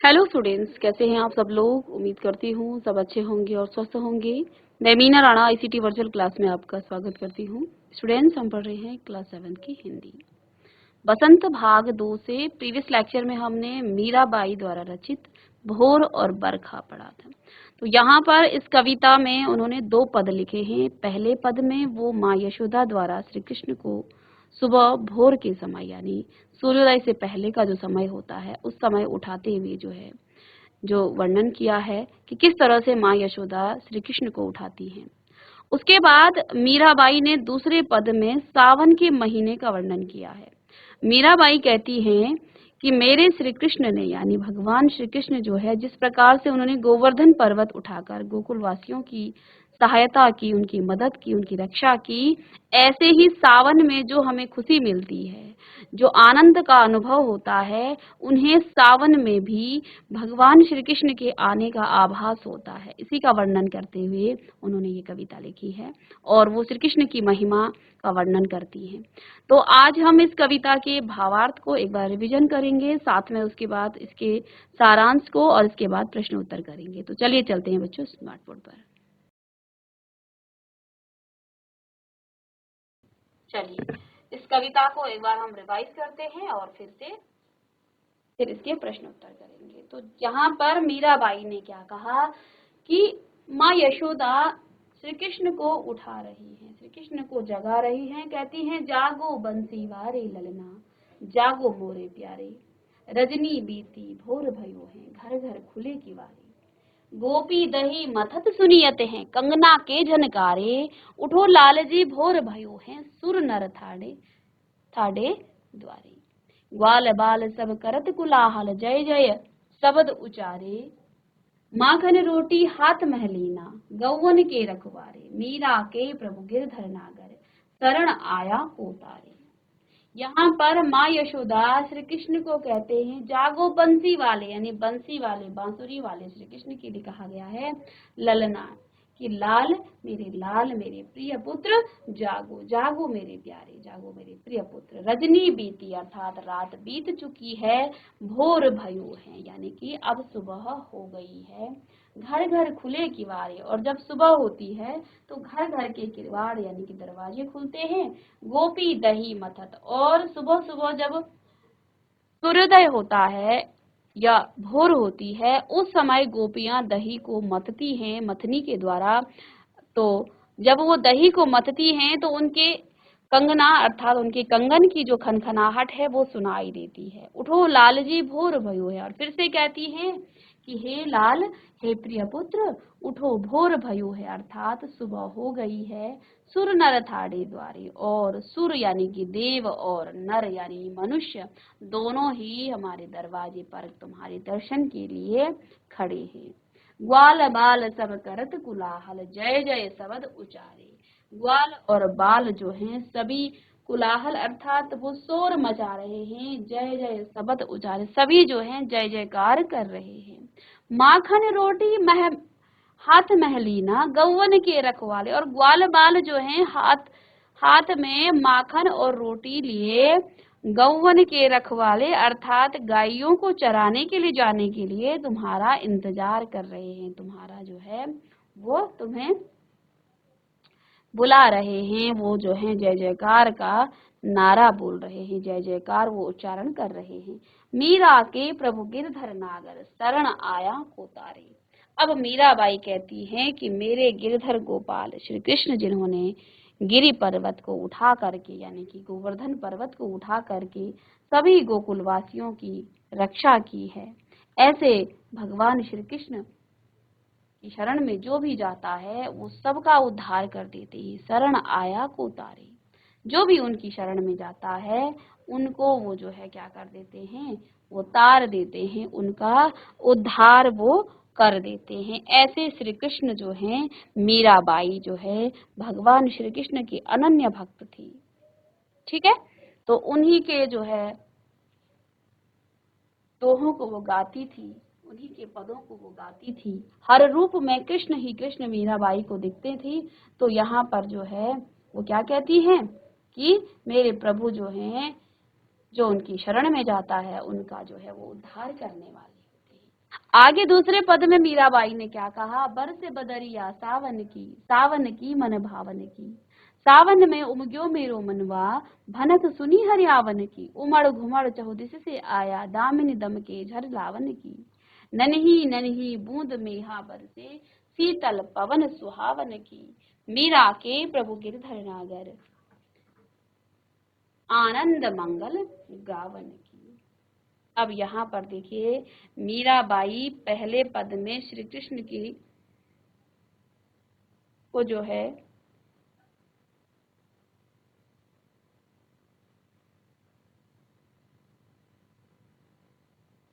Hello students, कैसे हैं आप सब लोग। उम्मीद करती हूँ सब अच्छे होंगे और स्वस्थ होंगे। मैं Meena Rana ICT virtual class में आपका स्वागत करती हूँ। स्टूडेंट्स, हम पढ़ रहे हैं क्लास 7 की हिंदी बसंत भाग 2 से। प्रीवियस लेक्चर में हमने मीराबाई द्वारा रचित भोर और बरखा पढ़ा था। तो यहाँ पर इस कविता में उन्होंने 2 पद लिखे हैं। पहले पद में वो माँ यशोदा द्वारा श्री कृष्ण को सुबह भोर के समय यानी सूर्योदय से पहले का जो समय होता है उस समय उठाते हुए जो वर्णन किया है कि किस तरह से माँ यशोदा श्री कृष्ण को उठाती हैं। उसके बाद मीराबाई ने दूसरे पद में सावन के महीने का वर्णन किया है। मीराबाई कहती हैं कि मेरे श्री कृष्ण ने यानी भगवान श्री कृष्ण जो है, जिस प्रकार से उन्होंने गोवर्धन पर्वत उठाकर गोकुलवासियों की सहायता की, उनकी मदद की, उनकी रक्षा की, ऐसे ही सावन में जो हमें खुशी मिलती है, जो आनंद का अनुभव होता है, उन्हें सावन में भी भगवान श्री कृष्ण के आने का आभास होता है। इसी का वर्णन करते हुए उन्होंने ये कविता लिखी है और वो श्री कृष्ण की महिमा का वर्णन करती हैं। तो आज हम इस कविता के भावार्थ को एक बार रिवीजन करेंगे, साथ में उसके बाद इसके सारांश को और इसके बाद प्रश्न उत्तर करेंगे। तो चलिए चलते हैं बच्चों स्मार्ट बोर्ड पर। चलिए इस कविता को एक बार हम रिवाइज करते हैं और फिर इसके प्रश्न उत्तर करेंगे। तो यहाँ पर मीराबाई ने क्या कहा कि माँ यशोदा श्री कृष्ण को उठा रही हैं, श्री कृष्ण को जगा रही हैं। कहती हैं, जागो बंसी वारे ललना, जागो मोरे प्यारे, रजनी बीती भोर भयो है, घर घर खुले किवारे, गोपी दही मथत सुनियत हैं, कंगना के झनकारे, उठो लालजी भोर भयो हैं, सुर नर थाड़े थाड़े द्वारे, ग्वाल बाल सब करत कुलाहल, जय जय शब्द उचारे, माखन रोटी हाथ महलीना, गौवन के रखवारे, मीरा के प्रभु गिरधर नागर, शरण आया को तारे। यहाँ पर माँ यशोदा श्री कृष्ण को कहते हैं, जागो बंसी वाले यानी बंसी वाले, बांसुरी वाले श्री कृष्ण के लिए कहा गया है ललना, कि लाल मेरे प्रिय पुत्र, जागो जागो मेरे प्यारे, जागो मेरे प्रिय पुत्र। रजनी बीती अर्थात रात बीत चुकी है, भोर भयो है यानी कि अब सुबह हो गई है, घर घर खुले किवारे, और जब सुबह होती है तो घर घर के किवाड़ यानी कि दरवाजे खुलते हैं, गोपी दही मथत, और सुबह सुबह जब सूर्योदय होता है या भोर होती है उस समय गोपियां दही को मतती हैं मथनी के द्वारा। तो जब वो दही को मतती हैं तो उनके कंगना अर्थात उनके कंगन की जो खनखनाहट है वो सुनाई देती है। उठो लालजी भोर भयो है, और फिर से कहती हैं कि हे लाल, हे प्रिय पुत्र, उठो भोर भयो है अर्थात सुबह हो गई है, सुर नर थाड़े द्वारे, और सुर यानी कि देव और नर यानी मनुष्य दोनों ही हमारे दरवाजे पर तुम्हारे दर्शन के लिए खड़े हैं। ग्वाल बाल सब करत कुलाहल, जय जय शब्द उचारे, ग्वाल और बाल जो हैं सभी कुलाहल अर्थात वो शोर मचा रहे हैं, जय जय शब्द उचारे, सभी जो हैं जय जयकार कर रहे हैं। माखन रोटी हाथ महलीना, गौवन के रखवाले, और ग्वाल बाल जो हैं हाथ में माखन और रोटी लिए गौवन के रखवाले अर्थात गायों को चराने के लिए जाने के लिए तुम्हारा इंतजार कर रहे हैं, तुम्हारा जो है वो तुम्हें बुला रहे हैं, वो जो है जय जयकार का नारा बोल रहे हैं, जय जयकार वो उच्चारण कर रहे हैं। मीरा के प्रभु गिरधर नागर, शरण आया को तारे। अब मीराबाई कहती हैं कि मेरे गिरधर गोपाल श्री कृष्ण जिन्होंने गिरि पर्वत को उठा करके यानी कि गोवर्धन पर्वत को उठा करके सभी गोकुलवासियों की रक्षा की है, ऐसे भगवान श्री कृष्ण की शरण में जो भी जाता है वो सबका उद्धार कर देते हैं। शरण आया को तारे, जो भी उनकी शरण में जाता है उनको वो जो है क्या कर देते हैं, वो तार देते हैं, उनका उद्धार वो कर देते हैं। ऐसे श्री कृष्ण जो हैं, मीराबाई जो है भगवान श्री कृष्ण की अनन्य भक्त थी। ठीक है, तो उन्हीं के जो है दोहों को वो गाती थी, उन्हीं के पदों को वो गाती थी। हर रूप में कृष्ण ही कृष्ण मीराबाई को दिखते थी। तो यहाँ पर जो है वो क्या कहती हैं कि मेरे प्रभु जो हैं, जो उनकी शरण में जाता है उनका जो है वो उद्धार करने वाले होते हैं। आगे दूसरे पद में मीराबाई ने क्या कहा, बरसे बदरिया सावन की मन भावन की, सावन में उमग्यो मेरो मनवा, भनक सुनी हरियावन की, उमड़ घुमड़ चहुदिश से आया, दामिनी दम के झर लावन की, नन्ही नन्ही बूंद मेहा बरसे, शीतल पवन सुहावन की, मीरा के प्रभु गिरधर नागर, आनंद मंगल गावन की। अब यहाँ पर देखिए, मीराबाई पहले पद में श्री कृष्ण की को जो है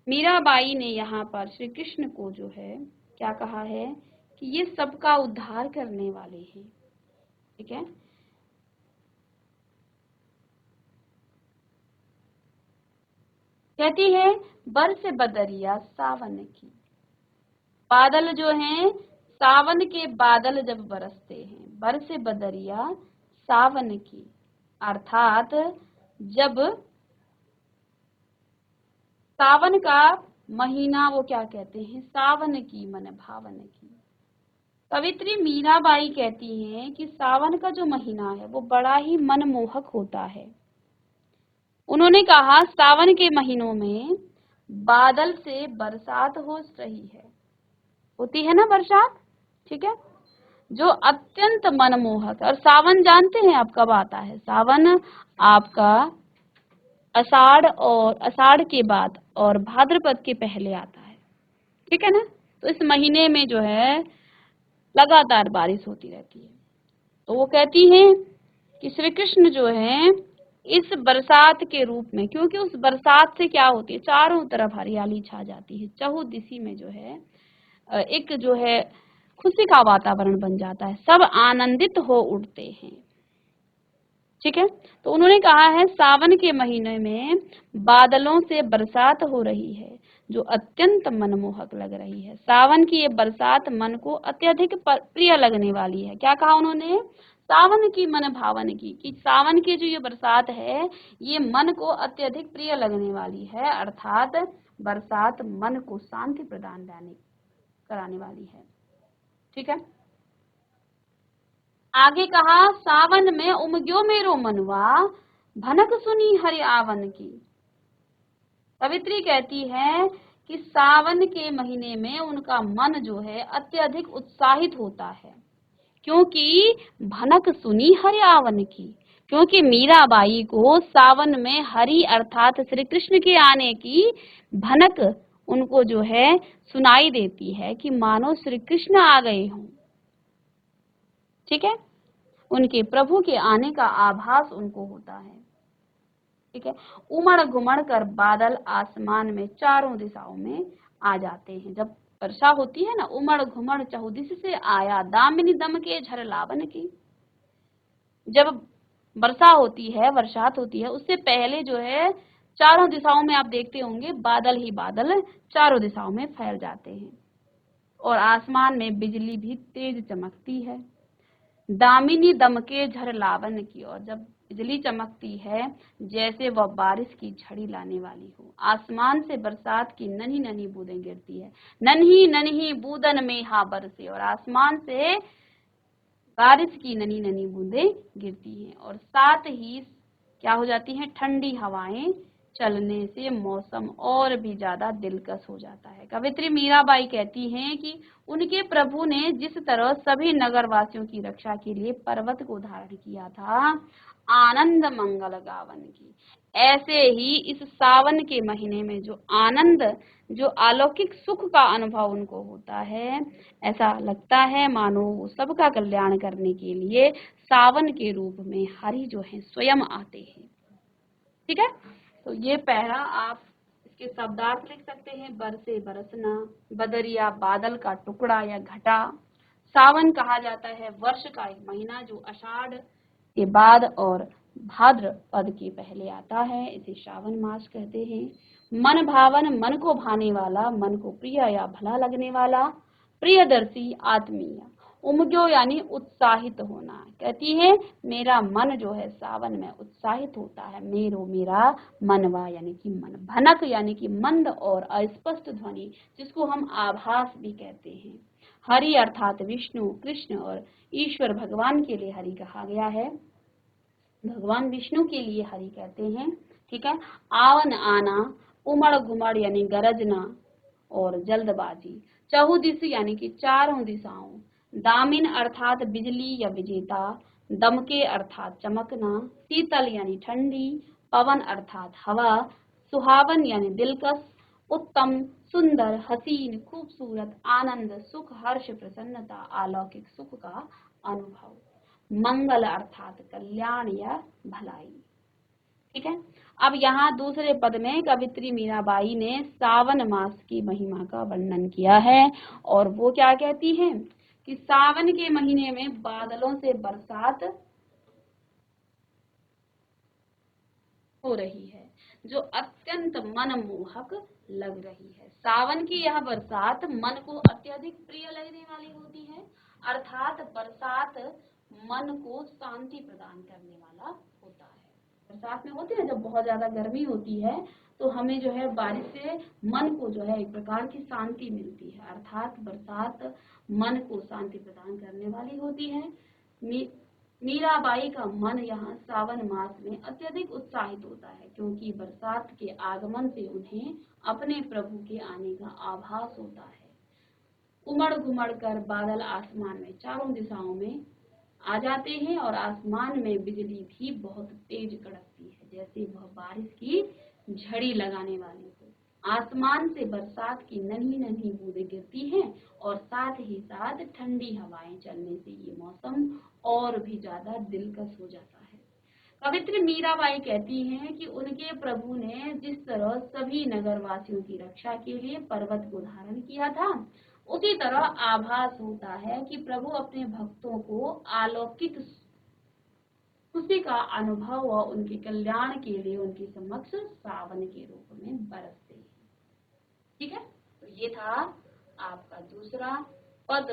मीराबाई ने यहाँ पर श्री कृष्ण को जो है क्या कहा है कि ये सबका उद्धार करने वाले हैं। ठीक है, कहती है बरस बदरिया सावन की, बादल जो हैं सावन के बादल जब बरसते हैं, बरस बदरिया सावन की, अर्थात जब सावन का महीना वो क्या कहते हैं, सावन की मन भावन की। कवित्री मीराबाई कहती हैं कि सावन का जो महीना है वो बड़ा ही मनमोहक होता है। उन्होंने कहा सावन के महीनों में बादल से बरसात हो रही है, होती है ना बरसात, ठीक है, जो अत्यंत मनमोहक। और सावन जानते हैं आप कब आता है, सावन आपका आषाढ़ के बाद और भाद्रपद के पहले आता है, ठीक है ना। तो इस महीने में जो है लगातार बारिश होती रहती है। तो वो कहती हैं कि श्री कृष्ण जो है इस बरसात के रूप में, क्योंकि उस बरसात से क्या होती है, चारों तरफ हरियाली छा जाती है, चहुदिशी में जो है एक जो है खुशी का वातावरण बन जाता है, सब आनंदित हो उठते हैं। ठीक है, तो उन्होंने कहा है सावन के महीने में बादलों से बरसात हो रही है जो अत्यंत मनमोहक लग रही है। सावन की ये बरसात मन को अत्यधिक प्रिय लगने वाली है। क्या कहा उन्होंने, सावन की मन भावन की, कि सावन की जो ये बरसात है ये मन को अत्यधिक प्रिय लगने वाली है, अर्थात बरसात मन को शांति प्रदान कराने वाली है। ठीक है, आगे कहा सावन में उमग्यो मेरो मनवा, भनक सुनी हरि आवन की। कवित्री कहती है कि सावन के महीने में उनका मन जो है अत्यधिक उत्साहित होता है, क्योंकि भनक सुनी हरि आवन की, क्योंकि मीराबाई को सावन में हरि अर्थात श्री कृष्ण के आने की भनक उनको जो है सुनाई देती है कि मानो श्री कृष्ण आ गए हों। ठीक है, उनके प्रभु के आने का आभास उनको होता है। ठीक है, उमड़ घुमड़ कर बादल आसमान में चारों दिशाओं में आ जाते हैं। जब वर्षा होती है ना, उमड़ घुमड़ चहुदिश से आया, दामिनी दम के झर लावन की। जब वर्षा होती है, बरसात होती है, उससे पहले जो है चारों दिशाओं में आप देखते होंगे बादल ही बादल चारों दिशाओं में फैल जाते हैं और आसमान में बिजली भी तेज चमकती है। दामिनी दमके झर लावन की, और जब बिजली चमकती है जैसे वह बारिश की झड़ी लाने वाली हो। आसमान से बरसात की नन्ही नन्ही बूंदें गिरती है, नन्ही नन्ही बूंदन में हा बरसे, और आसमान से बारिश की नन्ही नन्ही बूंदें गिरती हैं और साथ ही क्या हो जाती हैं, ठंडी हवाएं चलने से मौसम और भी ज्यादा दिलकश हो जाता है। कवित्री मीराबाई कहती हैं कि उनके प्रभु ने जिस तरह सभी नगरवासियों की रक्षा के लिए पर्वत को धारण किया था, आनंद मंगल गावन की, ऐसे ही इस सावन के महीने में जो आनंद, जो अलौकिक सुख का अनुभव उनको होता है, ऐसा लगता है मानो वो सबका कल्याण करने के लिए सावन के रूप में हरि जो है स्वयं आते हैं। ठीक है, तो ये पहला आप इसके शब्दार्थ लिख सकते हैं, बरसे बरसना, बदरिया बादल का टुकड़ा या घटा। सावन कहा जाता है वर्ष का एक महीना जो आषाढ़ के बाद और भाद्रपद के पहले आता है, इसे श्रावण मास कहते हैं। मन भावन, मन को भाने वाला, मन को प्रिय या भला लगने वाला, प्रियदर्शी, आत्मीय, उमग्यो यानी उत्साहित होना। कहती है मेरा मन जो है सावन में उत्साहित होता है। मेरो मेरा मनवा यानी कि मन। भनक यानी कि मंद और अस्पष्ट ध्वनि, जिसको हम आभास भी कहते हैं। हरि अर्थात विष्णु, कृष्ण और ईश्वर भगवान के लिए हरि कहा गया है। भगवान विष्णु के लिए हरि कहते हैं। ठीक है। आवन आना, उमड़ घुमड़ यानी गरजना और जल्दबाजी। चहुदिश यानी कि चारों दिशाओं। दामिन अर्थात बिजली या विजेता। दमके अर्थात चमकना। शीतल यानी ठंडी। पवन अर्थात हवा। सुहावन यानी दिलकश। उत्तम, सुंदर, हसीन, खूबसूरत, आनंद, सुख, हर्ष, प्रसन्नता, अलौकिक सुख का अनुभव। मंगल अर्थात कल्याण या भलाई। ठीक है। अब यहाँ दूसरे पद में कवित्री मीराबाई ने सावन मास की महिमा का वर्णन किया है और वो क्या कहती है कि सावन के महीने में बादलों से बरसात हो रही है जो अत्यंत मनमोहक लग रही है। सावन की यह बरसात मन को अत्यधिक प्रिय लगने वाली होती है। अर्थात बरसात मन को शांति प्रदान करने वाला होता है। बरसात में होती है जब बहुत ज्यादा गर्मी होती है तो हमें जो है बारिश से मन को जो है एक प्रकार की शांति मिलती है। अर्थात बरसात मन को शांति प्रदान करने वाली होती है। मीराबाई का मन यहाँ सावन मास में अत्यधिक उत्साहित होता है क्योंकि बरसात के आगमन से उन्हें अपने प्रभु के आने का आभास होता है। उमड़ घुमड़ कर बादल आसमान में चारों दिशाओं में आ जाते हैं और आसमान में बिजली भी बहुत तेज कड़कती है, जैसे वह बारिश की झड़ी लगाने वाली हो। आसमान से बरसात की नन्ही नन्ही बूंदें गिरती हैं और साथ ही साथ ठंडी हवाएं चलने से ये मौसम और भी ज्यादा दिलकश हो जाता है। कवित्री मीराबाई कहती हैं कि उनके प्रभु ने जिस तरह सभी नगरवासियों की रक्षा के लिए पर्वत को धारण किया था, उसी तरह आभास होता है कि प्रभु अपने भक्तों को अलौकिक खुशी का अनुभव और उनके कल्याण के लिए उनके समक्ष सावन के रूप में बरसते हैं। ठीक है। तो ये था आपका दूसरा पद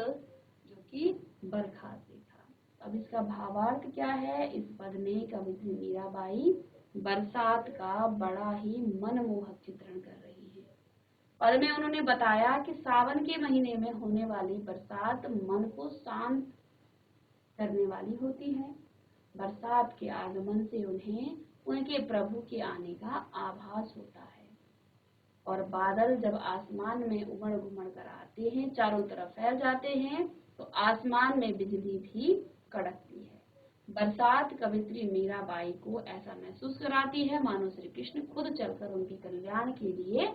जो कि बरखा से था। अब इसका भावार्थ क्या है? इस पद में कवित्री मीराबाई बरसात का बड़ा ही मनमोहक चित्रण कर रही है। पद में उन्होंने बताया कि सावन के महीने में होने वाली बरसात मन को शांत करने वाली होती है। बरसात के आगमन से उन्हें उनके प्रभु के आने का आभास होता है और बादल जब आसमान में उमड़ घुमड़ कर आते हैं, चारों तरफ फैल जाते हैं, तो आसमान में बिजली भी कड़कती है। बरसात कवित्री मीराबाई को ऐसा महसूस कराती है मानो श्री कृष्ण खुद चलकर उनके कल्याण के लिए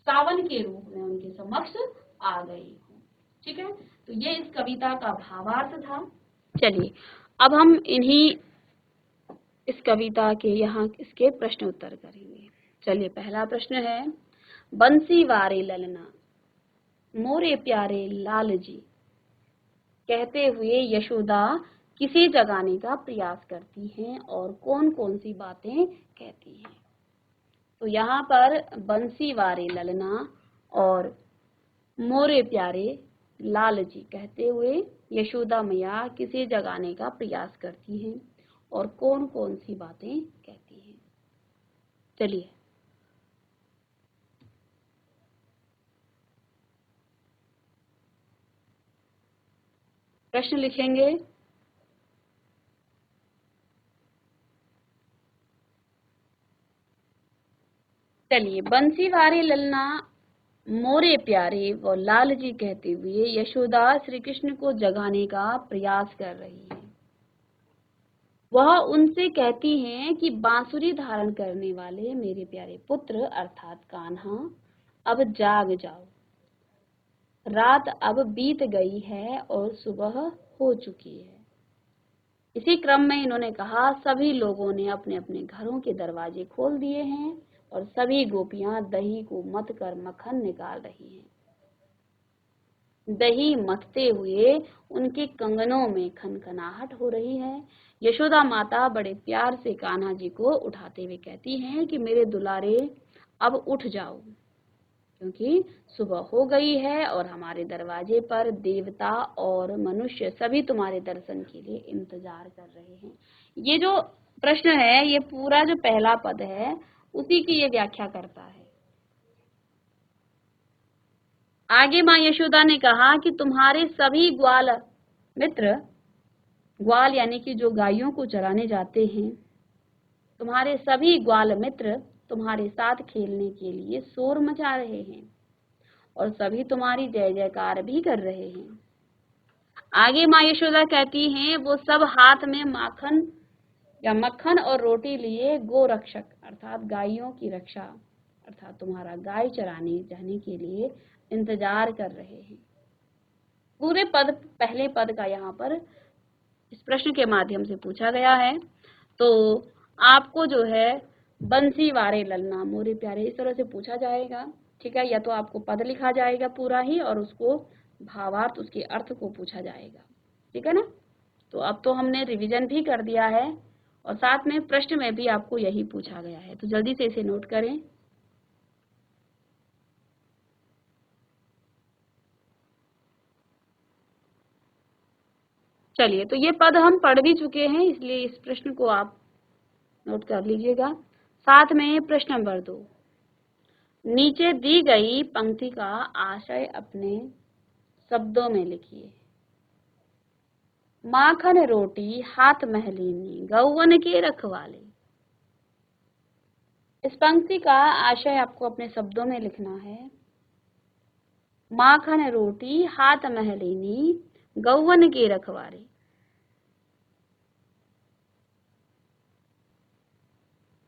सावन के रूप में उनके समक्ष आ गई हूँ। ठीक है। तो ये इस कविता का भावार्थ था। चलिए अब हम इस कविता के यहाँ इसके प्रश्न उत्तर करेंगे। चलिए पहला प्रश्न है, बंसी वारे ललना मोरे प्यारे लाल जी कहते हुए यशोदा किसे जगाने का प्रयास करती हैं और कौन कौन सी बातें कहती हैं? तो यहाँ पर बंसी वारे ललना और मोरे प्यारे लाल जी कहते हुए यशोदा मैया किसे जगाने का प्रयास करती हैं और कौन कौन सी बातें कहती हैं? चलिए प्रश्न लिखेंगे। चलिए, बंसी वारे ललना मोरे प्यारे व लाल जी कहते हुए यशोदा श्री कृष्ण को जगाने का प्रयास कर रही है। वह उनसे कहती हैं कि बांसुरी धारण करने वाले मेरे प्यारे पुत्र अर्थात कान्हा, अब जाग जाओ। रात अब बीत गई है और सुबह हो चुकी है। इसी क्रम में इन्होंने कहा, सभी लोगों ने अपने अपने घरों के दरवाजे खोल दिए हैं और सभी गोपियां दही को मथ कर मक्खन निकाल रही हैं। दही मथते हुए उनके कंगनों में खनखनाहट हो रही है। यशोदा माता बड़े प्यार से कान्हा जी को उठाते हुए कहती हैं कि मेरे दुलारे अब उठ जाओ। क्योंकि सुबह हो गई है और हमारे दरवाजे पर देवता और मनुष्य सभी तुम्हारे दर्शन के लिए इंतजार कर रहे हैं। ये जो प्रश्न है, ये पूरा जो पहला पद है उसी की ये व्याख्या करता है। आगे माँ यशोदा ने कहा कि तुम्हारे सभी ग्वाल मित्र, ग्वाल यानी कि जो गायों को चराने जाते हैं, तुम्हारे सभी ग्वाल मित्र तुम्हारे साथ खेलने के लिए शोर मचा रहे हैं और सभी तुम्हारी जय जयकार भी कर रहे हैं। आगे माँ यशोदा कहती हैं, वो सब हाथ में माखन या मक्खन और रोटी लिए गो रक्षक अर्थात गायों की रक्षा अर्थात तुम्हारा गाय चराने जाने के लिए इंतजार कर रहे हैं। पूरे पद, पहले पद का यहाँ पर इस प्रश्न के माध्यम से पूछा गया है। तो आपको जो है बंसी वारे ललना मोरे प्यारे इस तरह से पूछा जाएगा, ठीक है। या तो आपको पद लिखा जाएगा पूरा ही और उसको भावार्थ, उसके अर्थ को पूछा जाएगा, ठीक है ना। तो अब तो हमने रिवीजन भी कर दिया है और साथ में प्रश्न में भी आपको यही पूछा गया है, तो जल्दी से इसे नोट करें। चलिए, तो ये पद हम पढ़ भी चुके हैं, इसलिए इस प्रश्न को आप नोट कर लीजिएगा। साथ में प्रश्न नंबर 2, नीचे दी गई पंक्ति का आशय अपने शब्दों में लिखिए। माखन रोटी हाथ महलीनी गौवन के रखवाले। इस पंक्ति का आशय आपको अपने शब्दों में लिखना है। माखन रोटी हाथ महलीनी गौवन के रखवाले।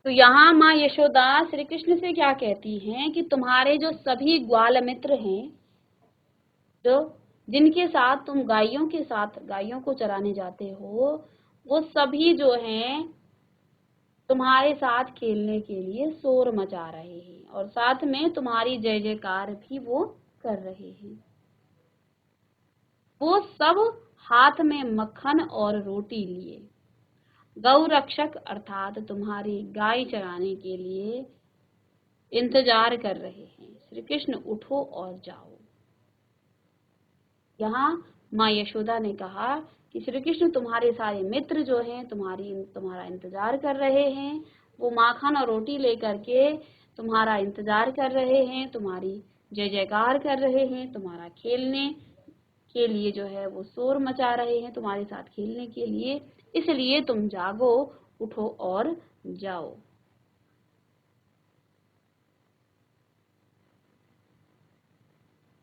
तो यहाँ माँ यशोदा श्री कृष्ण से क्या कहती हैं कि तुम्हारे जो सभी ग्वाल मित्र हैं, जो जिनके साथ तुम गायों के साथ गायों को चराने जाते हो, वो सभी जो हैं तुम्हारे साथ खेलने के लिए शोर मचा रहे हैं और साथ में तुम्हारी जय जयकार भी वो कर रहे हैं। वो सब हाथ में मक्खन और रोटी लिए गौ रक्षक अर्थात तुम्हारी गाय चराने के लिए इंतजार कर रहे हैं। श्री कृष्ण उठो और जाओ। यहाँ माँ यशोदा ने कहा कि श्री कृष्ण तुम्हारे सारे मित्र जो हैं तुम्हारा इंतजार कर रहे हैं। वो माखन और रोटी लेकर के तुम्हारा इंतजार कर रहे हैं, तुम्हारी जय जयकार कर रहे हैं, तुम्हारा खेलने के लिए जो है वो शोर मचा रहे हैं, तुम्हारे साथ खेलने के लिए। इसलिए तुम जागो, उठो और जाओ।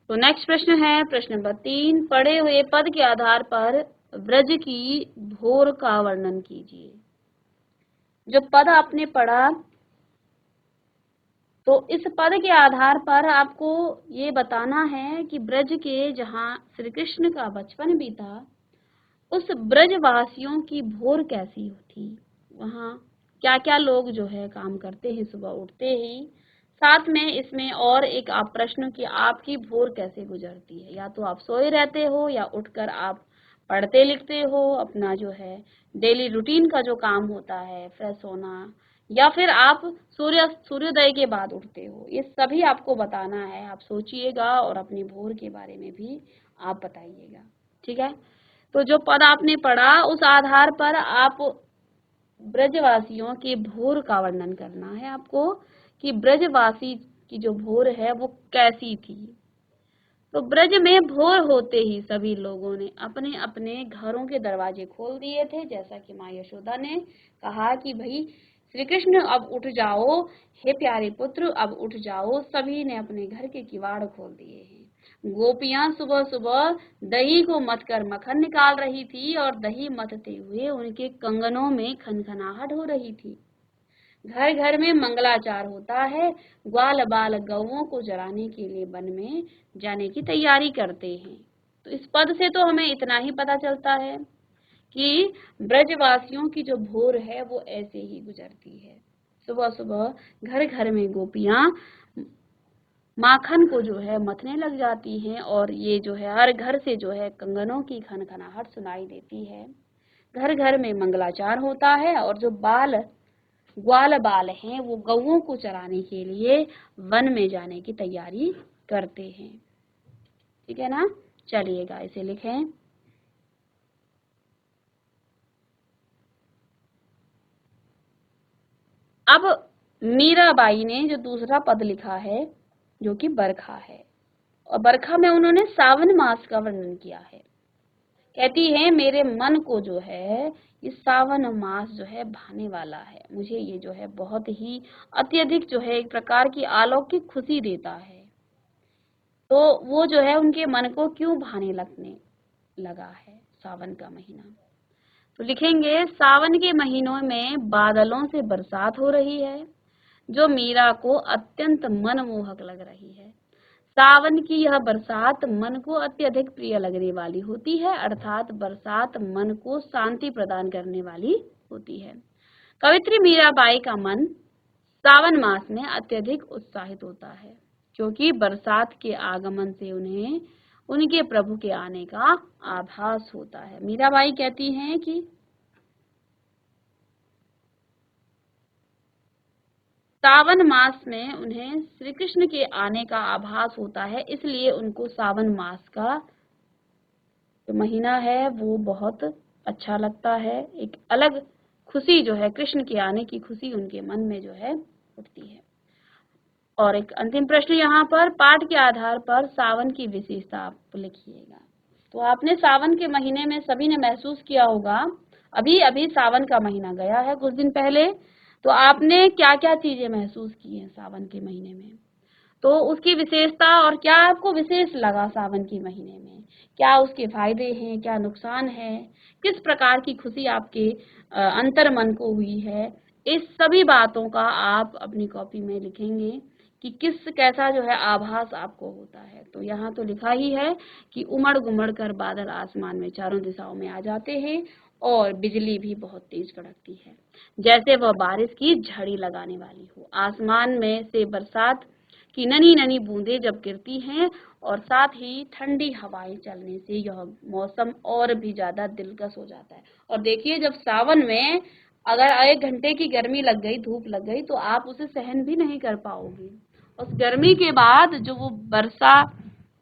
तो नेक्स्ट प्रश्न है प्रश्न नंबर 3, पढ़े हुए पद के आधार पर ब्रज की भोर का वर्णन कीजिए। जो पद आपने पढ़ा, तो इस पद के आधार पर आपको ये बताना है कि ब्रज के जहाँ श्री कृष्ण का बचपन बीता, उस ब्रजवासियों की भोर कैसी थी, वहाँ क्या क्या लोग जो है काम करते हैं सुबह उठते ही। साथ में इसमें और एक आप प्रश्न कि आपकी भोर कैसे गुजरती है, या तो आप सोए रहते हो या उठकर आप पढ़ते लिखते हो, अपना जो है डेली रूटीन का जो काम होता है फ्रेश होना, या फिर आप सूर्योदय के बाद उठते हो। ये सभी आपको बताना है। आप सोचिएगा और अपनी भोर के बारे में भी आप बताइएगा, ठीक है। तो जो पद आपने पढ़ा उस आधार पर आप ब्रजवासियों के भोर का वर्णन करना है आपको कि ब्रजवासी की जो भोर है वो कैसी थी। तो ब्रज में भोर होते ही सभी लोगों ने अपने अपने घरों के दरवाजे खोल दिए थे, जैसा कि माँ यशोदा ने कहा कि भाई श्री कृष्ण अब उठ जाओ, हे प्यारे पुत्र अब उठ जाओ। सभी ने अपने घर के किवाड़ खोल दिए हैं। गोपियां सुबह सुबह दही को मथ कर मक्खन निकाल रही थी और दही मथते हुए उनके कंगनों में खनखनाहट हो रही थी। घर घर में मंगलाचार होता है। ग्वाल बाल गौओं को चराने के लिए वन में जाने की तैयारी करते हैं। तो इस पद से तो हमें इतना ही पता चलता है कि ब्रजवासियों की जो भोर है वो ऐसे ही गुजरती है। सुबह सुबह घर घर में गोपियां माखन को जो है मथने लग जाती हैं और ये जो है हर घर से जो है कंगनों की खनखनाहट सुनाई देती है। घर घर में मंगलाचार होता है और जो बाल ग्वाल बाल हैं वो गौओं को चराने के लिए वन में जाने की तैयारी करते हैं। ठीक है ना, चलिएगा इसे लिखें। अब मीराबाई ने जो दूसरा पद लिखा है जो कि बरखा है, और बरखा में उन्होंने सावन मास का वर्णन किया है। कहती है मेरे मन को जो है ये सावन मास जो है भाने वाला है, मुझे ये जो है बहुत ही अत्यधिक जो है एक प्रकार की अलौकिक खुशी देता है। तो वो जो है उनके मन को क्यों भाने लगने लगा है सावन का महीना। तो लिखेंगे सावन के महीनों में बादलों से बरसात हो रही है जो मीरा को अत्यंत मनमोहक लग रही है। सावन की यह बरसात मन को अत्यधिक प्रिय लगने वाली होती है, अर्थात बरसात मन को शांति प्रदान करने वाली होती है। कवित्री मीराबाई का मन सावन मास में अत्यधिक उत्साहित होता है क्योंकि बरसात के आगमन से उन्हें उनके प्रभु के आने का आभास होता है। मीराबाई कहती हैं कि सावन मास में उन्हें श्री कृष्ण के आने का आभास होता है, इसलिए उनको सावन मास का जो महीना है वो बहुत अच्छा लगता है। एक अलग खुशी जो है कृष्ण के आने की खुशी उनके मन में जो है उठती है। और एक अंतिम प्रश्न यहाँ पर पाठ के आधार पर सावन की विशेषता आप लिखिएगा। तो आपने सावन के महीने में सभी ने महसूस किया होगा, अभी अभी सावन का महीना गया है कुछ दिन पहले, तो आपने क्या क्या चीजें महसूस की हैं सावन के महीने में, तो उसकी विशेषता और क्या आपको विशेष लगा सावन के महीने में, क्या उसके फायदे हैं, क्या नुकसान है, किस प्रकार की खुशी आपके अंतर मन को हुई है, इस सभी बातों का आप अपनी कॉपी में लिखेंगे कि किस कैसा जो है आभास आपको होता है। तो यहाँ तो लिखा ही है कि उमड़ गुमड़ कर बादल आसमान में चारों दिशाओं में आ जाते हैं और बिजली भी बहुत तेज कड़कती है, जैसे वह बारिश की झड़ी लगाने वाली हो। आसमान में से बरसात की ननी ननी बूंदें जब गिरती हैं और साथ ही ठंडी हवाएं चलने से यह मौसम और भी ज्यादा दिलकश हो जाता है। और देखिए जब सावन में अगर 1 घंटे की गर्मी लग गई, धूप लग गई, तो आप उसे सहन भी नहीं कर पाओगे। उस गर्मी के बाद जो वो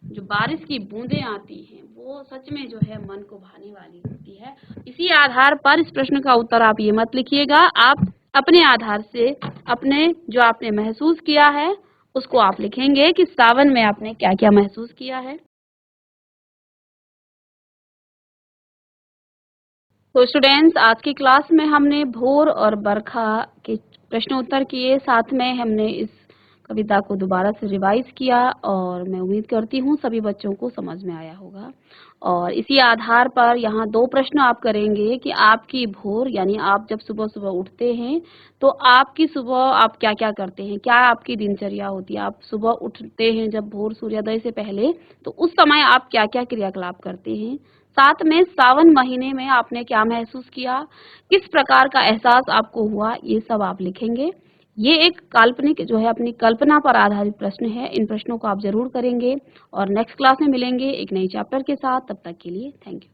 जो बारिश की बूंदें आती हैं वो सच में जो है मन को भाने वाली होती है। इसी आधार पर इस प्रश्न का उत्तर आप ये मत लिखिएगा, आप अपने आधार से अपने जो आपने महसूस किया है उसको आप लिखेंगे कि सावन में आपने क्या क्या महसूस किया है। तो स्टूडेंट्स आज की क्लास में हमने भोर और बरखा के प्रश्नोत्तर किए, साथ में हमने इस कविता को दोबारा से रिवाइज किया और मैं उम्मीद करती हूँ सभी बच्चों को समझ में आया होगा। और इसी आधार पर यहाँ 2 प्रश्न आप करेंगे कि आपकी भोर यानी आप जब सुबह सुबह उठते हैं तो आपकी सुबह आप क्या क्या करते हैं, क्या आपकी दिनचर्या होती है। आप सुबह उठते हैं जब भोर सूर्योदय से पहले, तो उस समय आप क्या क्या क्रियाकलाप करते हैं। साथ में सावन महीने में आपने क्या महसूस किया, किस प्रकार का एहसास आपको हुआ, ये सब आप लिखेंगे। ये एक काल्पनिक जो है अपनी कल्पना पर आधारित प्रश्न है, इन प्रश्नों को आप जरूर करेंगे और नेक्स्ट क्लास में मिलेंगे एक नई चैप्टर के साथ। तब तक के लिए थैंक यू।